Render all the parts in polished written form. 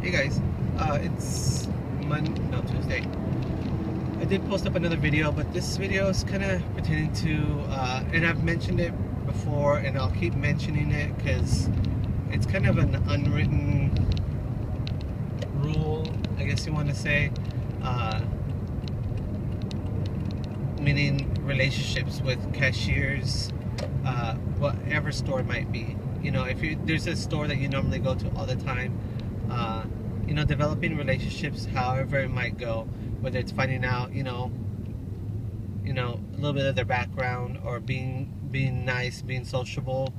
Hey guys, it's Tuesday. I did post up another video, but this video is kind of pertaining to, and I've mentioned it before, and I'll keep mentioning it because it's kind of an unwritten rule, I guess you want to say, meaning relationships with cashiers, whatever store it might be. You know, if there's a store that you normally go to all the time, you know, developing relationships, however it might go, whether it's finding out, you know, a little bit of their background, or being nice, being sociable,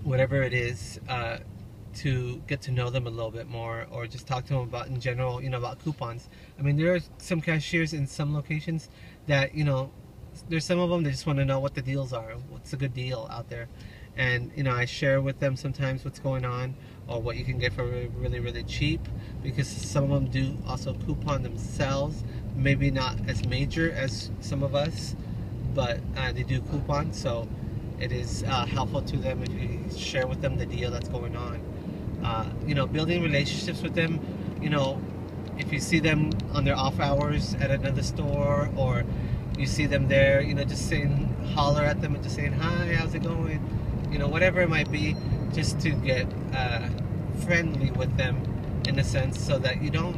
whatever it is, to get to know them a little bit more, or just talk to them about, in general, you know, about coupons. I mean, there are some cashiers in some locations that, you know, there's some of them that just want to know what the deals are, what's a good deal out there. And, you know, I share with them sometimes what's going on, or what you can get for really, really cheap, because some of them do also coupon themselves. Maybe not as major as some of us, but they do coupon, so it is helpful to them if you share with them the deal that's going on. You know, building relationships with them, you know, if you see them on their off hours at another store, or you see them there, you know, just saying, holler at them and just saying, hi, how's it going? You know, whatever it might be, just to get friendly with them in a sense, so that you don't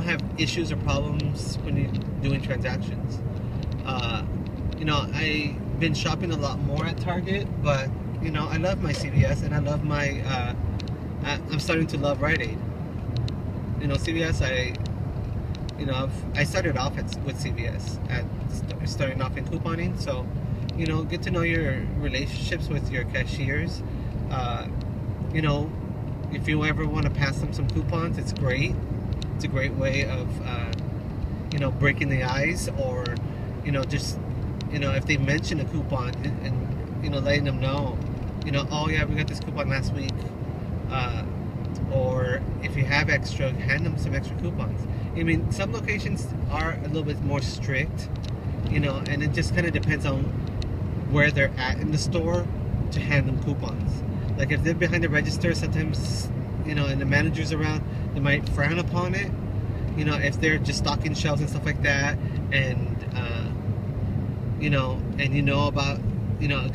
have issues or problems when you're doing transactions. You know, I've been shopping a lot more at Target, but, you know, I love my CVS, and I love my, I'm starting to love Rite Aid. You know, CVS, I started off with CVS, starting off in couponing, so, you know, get to know your relationships with your cashiers. You know, if you ever want to pass them some coupons, it's great. It's a great way of, you know, breaking the ice, or, you know, just, you know, if they mention a coupon, and, you know, letting them know, you know, oh yeah, we got this coupon last week. Or if you have extra, hand them some extra coupons. I mean, some locations are a little bit more strict, you know, and it just kind of depends on where they're at in the store to hand them coupons. Like if they're behind the register, sometimes, you know, and the manager's around, they might frown upon it. You know, if they're just stocking shelves and stuff like that, and you know, and you know about, you know,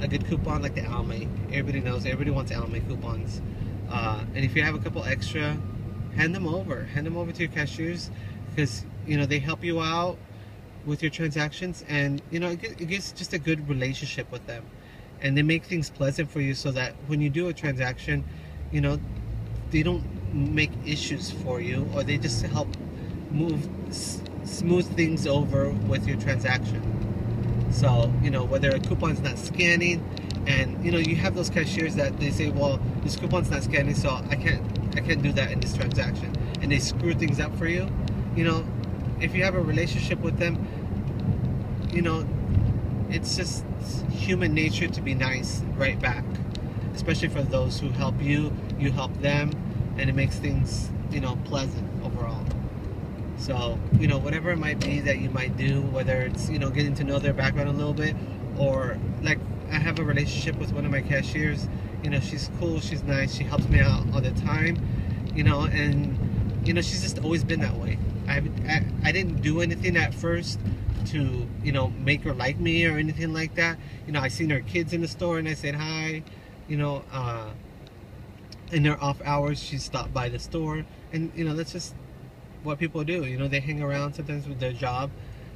a good coupon like the Almay. Everybody knows, everybody wants Almay coupons. And if you have a couple extra, hand them over to your cashiers, because, you know, they help you out with your transactions, and, you know, it gives just a good relationship with them, and they make things pleasant for you, so that when you do a transaction, you know, they don't make issues for you, or they just help smooth things over with your transaction. So, you know, whether a coupon's not scanning, and, you know, you have those cashiers that they say, well, this coupon's not scanning, so I can't do that in this transaction, and they screw things up for you. You know, if you have a relationship with them, you know, it's just human nature to be nice right back, especially for those who help you, you help them, and it makes things, you know, pleasant overall. So, you know, whatever it might be that you might do, whether it's, you know, getting to know their background a little bit, or like I have a relationship with one of my cashiers, you know, she's cool, she's nice, she helps me out all the time, you know, and, you know, she's just always been that way. I didn't do anything at first to, you know, make her like me or anything like that. You know, I seen her kids in the store, and I said hi, you know, in their off hours, she stopped by the store, and, you know, that's just what people do. You know, they hang around sometimes with their job,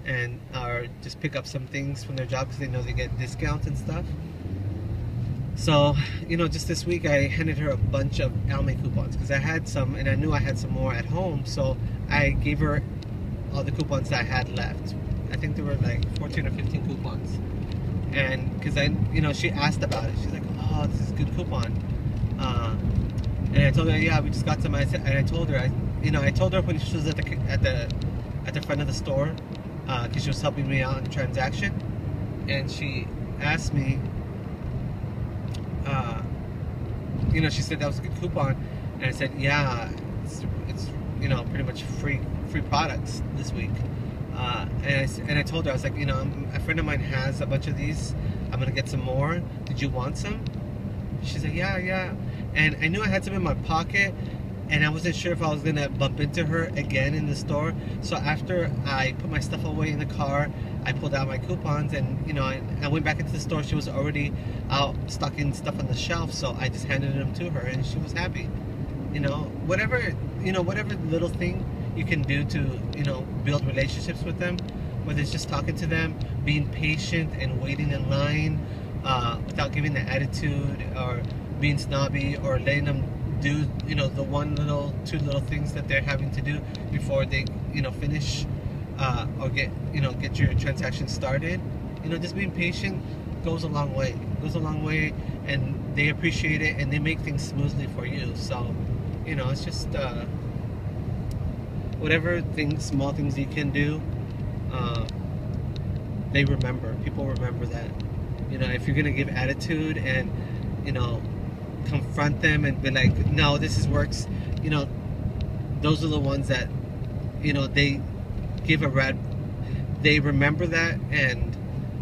and or just pick up some things from their job because they know they get discounts and stuff. So, you know, just this week I handed her a bunch of Almay coupons, because I had some, and I knew I had some more at home, so I gave her all the coupons that I had left. I think there were like 14 or 15 coupons, and because you know, she asked about it, she's like, oh, this is a good coupon, and I told her, yeah, we just got some. And I told her, I told her when she was at the front of the store, because she was helping me out in the transaction, and she asked me, you know, she said that was a good coupon, and I said, yeah, it's you know, pretty much free products this week, and I told her, I was like, you know, a friend of mine has a bunch of these, I'm gonna get some more, did you want some? She's like, yeah, and I knew I had some in my pocket, and I wasn't sure if I was gonna bump into her again in the store. So after I put my stuff away in the car, I pulled out my coupons, and I went back into the store. She was already out stocking stuff on the shelf, so I just handed them to her, and she was happy. Whatever little thing you can do to build relationships with them, whether it's just talking to them, being patient and waiting in line without giving the attitude or being snobby, or letting them do the two little things that they're having to do before they finish or get your transaction started. Just being patient goes a long way. And they appreciate it, and they make things smoothly for you. So it's just whatever small things you can do, they remember. People remember that. If you're gonna give attitude and confront them and be like, no, this works. Those are the ones that they give they remember that, and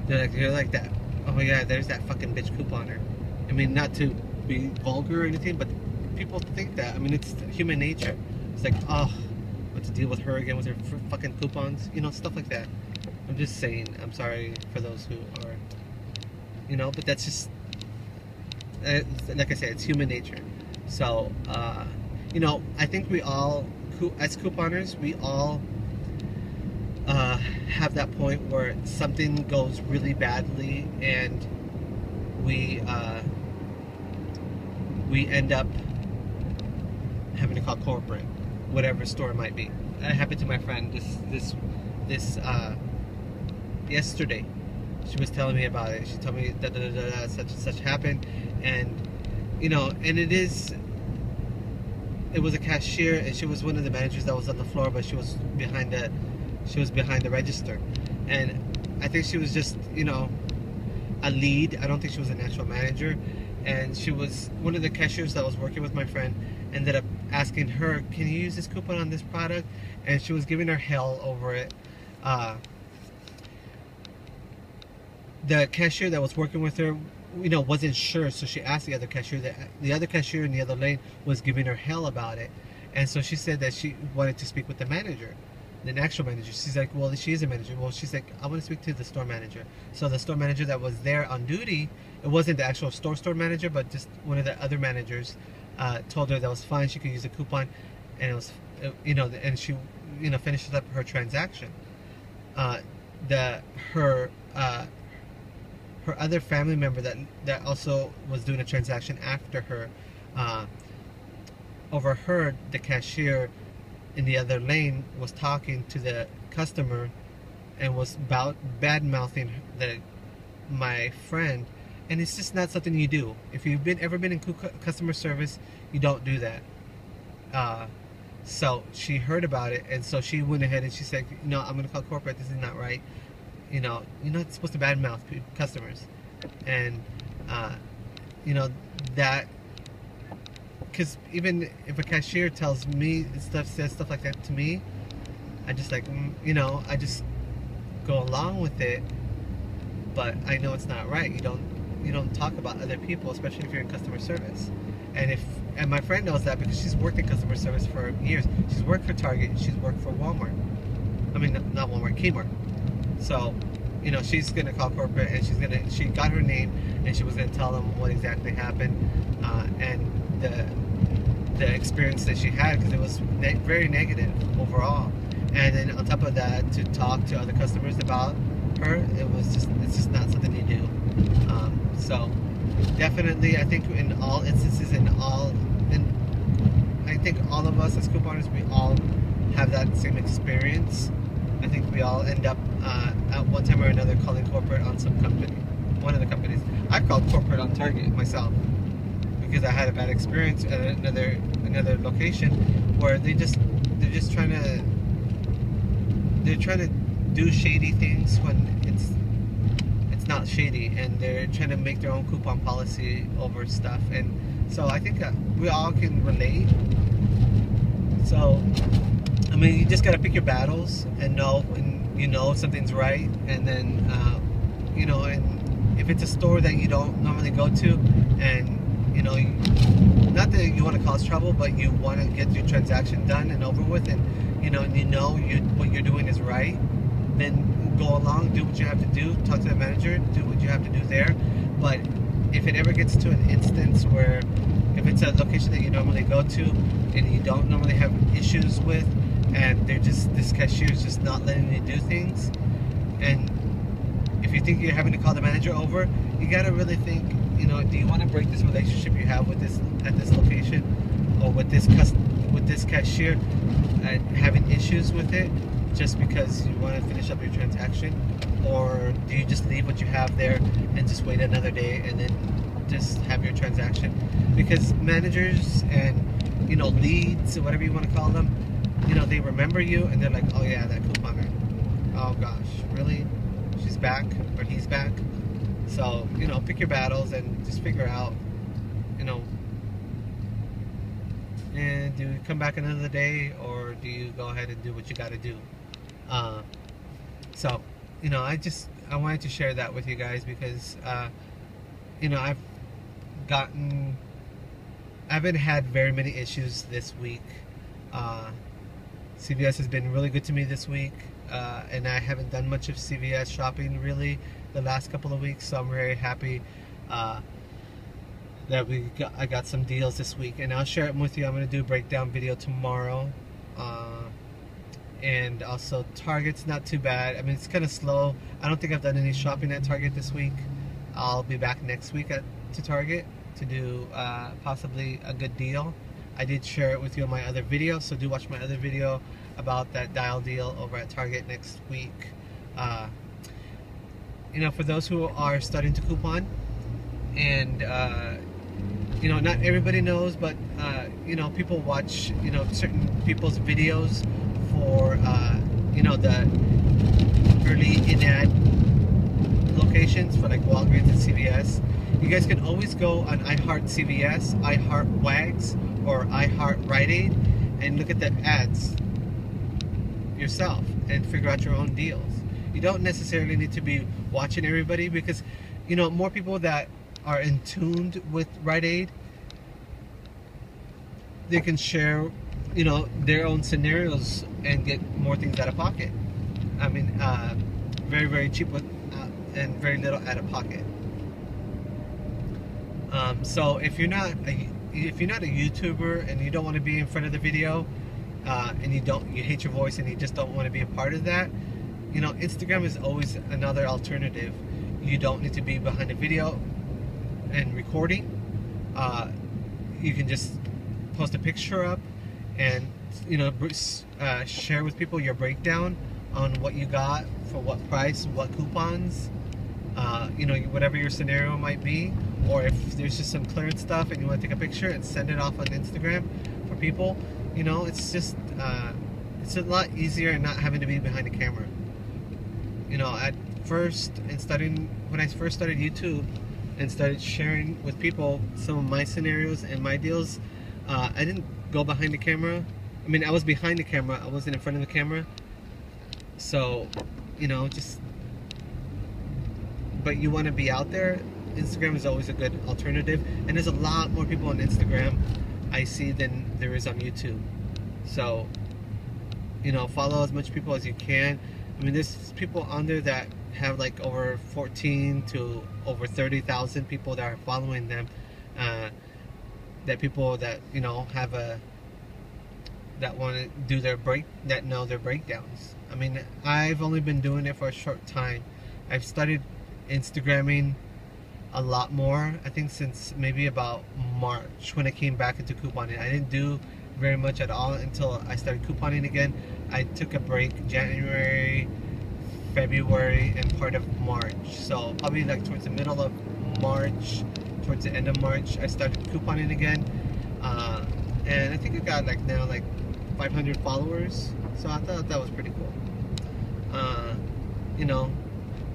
you're like that. Oh yeah, there's that fucking bitch couponer. I mean, not to be vulgar or anything, but people think that. I mean, it's human nature. It's like, oh, what to deal with her again with her fucking coupons, stuff like that. I'm just saying. I'm sorry for those who are, but that's just, like I said, it's human nature. So, I think we all, as couponers, we all have that point where something goes really badly, and we end up having to call corporate, whatever store it might be. It happened to my friend this yesterday. She was telling me about it. She told me that such and such happened, and and it was a cashier, and she was one of the managers that was on the floor, but she was behind the register, and I think she was just a lead. I don't think she was an actual manager, and she was one of the cashiers that was working with my friend. Ended up asking her, can you use this coupon on this product? And she was giving her hell over it. The cashier that was working with her wasn't sure, so she asked the other cashier. The other cashier in the other lane was giving her hell about it, and so she said that she wanted to speak with the manager, the actual manager. She's like, well, she is a manager. Well, she's like, I want to speak to the store manager. So the store manager that was there on duty, it wasn't the actual store manager, but just one of the other managers, told her that was fine. She could use a coupon, and it was, and she, finished up her transaction. Her other family member that also was doing a transaction after her, overheard the cashier in the other lane was talking to the customer and was bad mouthing my friend, and it's just not something you do. If you've ever been in customer service, you don't do that. So she heard about it, and so she went ahead and she said, no, I'm gonna call corporate. This is not right. You're not supposed to badmouth customers, and that, because even if a cashier tells me says stuff like that to me, I just like, I just go along with it, but I know it's not right. You don't talk about other people, especially if you're in customer service. And my friend knows that because she's worked in customer service for years. She's worked for Target. She's worked for Walmart. I mean, not Walmart, Kmart. So, she's gonna call corporate, and she got her name, and she was gonna tell them what exactly happened, and the experience that she had, because it was very negative overall. And then on top of that, to talk to other customers about her, it's just not something you do. So definitely, I think in all instances, I think all of us as couponers, we all have that same experience. I think we all end up at one time or another calling corporate on some company, one of the companies. I called corporate on Target myself because I had a bad experience at another location where they're trying to do shady things when it's not shady, and they're trying to make their own coupon policy over stuff. And so I think we all can relate. So I mean, you just gotta pick your battles and know when something's right, and then and if it's a store that you don't normally go to, and not that you want to cause trouble, but you want to get your transaction done and over with, and what you're doing is right, then go along, do what you have to do, talk to the manager, do what you have to do there. But if it ever gets to an instance where, if it's a location that you normally go to and you don't normally have issues with, and this cashier is just not letting you do things, and if you think you're having to call the manager over, you got to really think, do you want to break this relationship you have with this at this location, or with this cashier, and having issues with it just because you want to finish up your transaction? Or do you just leave what you have there and just wait another day and then just have your transaction? Because managers and leads, or whatever you want to call them, they remember you and they're like, oh yeah, that couponer, oh gosh, really, she's back or he's back. So pick your battles and just figure out, and do you come back another day, or do you go ahead and do what you got to do? So I wanted to share that with you guys because I haven't had very many issues this week. CVS has been really good to me this week, and I haven't done much of CVS shopping really the last couple of weeks, so I'm very happy that I got some deals this week, and I'll share them with you. I'm going to do a breakdown video tomorrow. And also Target's not too bad. I mean, it's kind of slow. I don't think I've done any shopping at Target this week. I'll be back next week to Target to do possibly a good deal. I did share it with you on my other video, so do watch my other video about that dial deal over at Target next week. For those who are starting to coupon, and not everybody knows, but people watch certain people's videos for the early in-ad locations for like Walgreens and CVS. You guys can always go on iHeart CVS, iHeart Wags, or iHeart Rite Aid and look at the ads yourself and figure out your own deals. You don't necessarily need to be watching everybody, because more people that are in tuned with Rite Aid, they can share their own scenarios and get more things out of pocket. I mean, very, very cheap with and very little out of pocket. So if you're not a YouTuber and you don't want to be in front of the video, and you hate your voice and you just don't want to be a part of that, Instagram is always another alternative. You don't need to be behind a video and recording. You can just post a picture up and share with people your breakdown on what you got, for what price, what coupons, whatever your scenario might be. Or if there's just some clearance stuff and you want to take a picture and send it off on Instagram for people, it's just it's a lot easier not having to be behind the camera. At first, when I first started YouTube and started sharing with people some of my scenarios and my deals, I didn't go behind the camera. I mean, I was behind the camera, I wasn't in front of the camera. So, but you want to be out there. Instagram is always a good alternative, and there's a lot more people on Instagram I see than there is on YouTube. So, follow as much people as you can. I mean, there's people on there that have like over 14 to over 30,000 people that are following them. That people that have that want to do that know their breakdowns. I mean, I've only been doing it for a short time. I've started Instagramming a lot more, I think, since maybe about March, when I came back into couponing. I didn't do very much at all until I started couponing again. I took a break January, February, and part of March. So probably like towards the middle of March, towards the end of March, I started couponing again. And I think I got now 500 followers. So I thought that was pretty cool.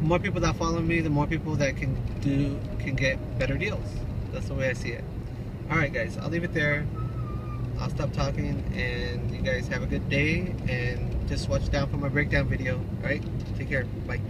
The more people that follow me, the more people that can get better deals. That's the way I see it. Alright guys, I'll leave it there. I'll stop talking, and you guys have a good day, and just watch down for my breakdown video. Alright, take care. Bye.